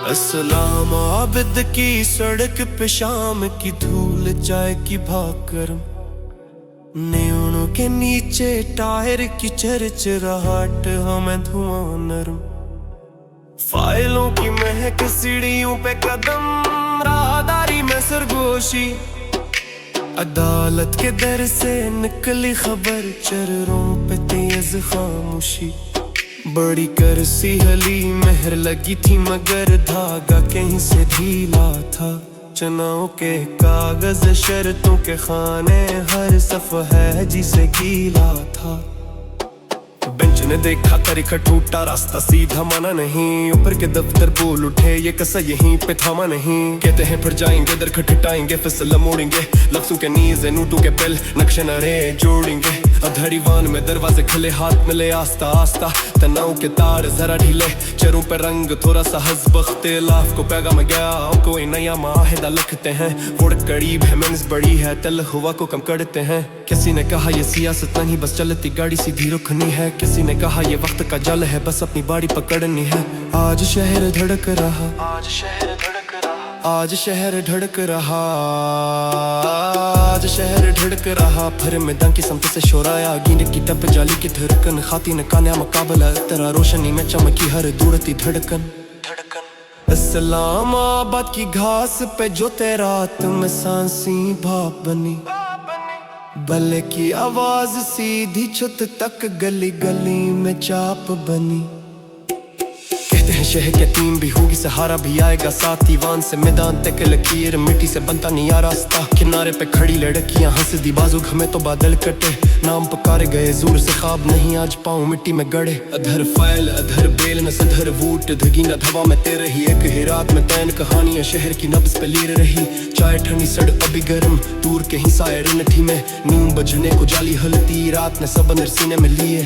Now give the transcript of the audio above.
अस्सलाम आबिद की सड़क पे शाम की धूल चाय की भाकर, नेउनों के नीचे टायर की चरचराहट, हमें धुआं नरम, फाइलों की महक सीढ़ियों पे कदम, राहदारी में सरगोशी, अदालत के दर से निकली खबर, चर्रों पे तेज खामोशी, बड़ी करसी हली मेहर लगी थी मगर धागा कहीं से ढीला था, चनाओं के कागज शर्तों के खाने, हर सफ़ा है जिसे गीला था। बेंच ने देखा तरीका टूटा, रास्ता सीधा माना नहीं, ऊपर के दफ्तर बोल उठे ये कसा यहीं पे थामा नहीं, कहते हैं फिर जाएंगे दर खटखटाएंगे फिसला मोड़ेंगे, लफ्जों के नीज़े नोटों के बिल नक्शे नरे जोड़ेंगे, अधड़ी वान में दरवाजे खुले हाथ मिले आस्ता आस्ता, तनाव के तार जरा ढीले, चेहरों पे रंग थोड़ा सा हसबख्त, लाफ को पैगाम गया कोई नया माहिदा लिखते हैं, वोड़ करीब है मेंस बड़ी है, तल हुआ को कम करते हैं, किसी ने कहा ये सियासत नहीं बस चलती गाड़ी सीधी रुकनी है, किसी ने कहा ये वक्त का जल है बस अपनी बाड़ी पकड़नी है, आज शहर धड़क रहा, आज शहर धड़क रहा, आज शहर धड़क रहा, आज शहर धड़क रहा, फिर मैदान की समत से शोर आया, गिंड की टप जाली की धड़कन, खाती ने कान्या मुकाबला, तेरा रोशनी में चमकी हर दूरती धड़कन धड़कन। इस्लामाबाद की घास पे जो तेरा तुम सांसी भाप बनी, बल्ले की आवाज सीधी छत तक गली गली में चाप बनी, कहते हैं शहर की टीम भी होगी सहारा भी आएगा साथ, दीवान से मैदान तक लकीर, मिट्टी से बनता नहीं आ रास्ता, किनारे पे खड़ी लड़कियां हंस दी बाजू हमें तो बादल कटे, नाम पुकारे गए जोर से ख्वाब नहीं आज पाँव मिट्टी में गड़े, अधर फाइल अधर बेल न सधर वोट धगीना धवा में तेरे ही एक ही रात में तैन कहानियां शहर की नब्ज पे लीर रही, चाय ठंडी सड़क अभी गर्म, दूर के ही सायर नठी में नीम बजने को जाली हलती, रात ने सब सीने में लिए।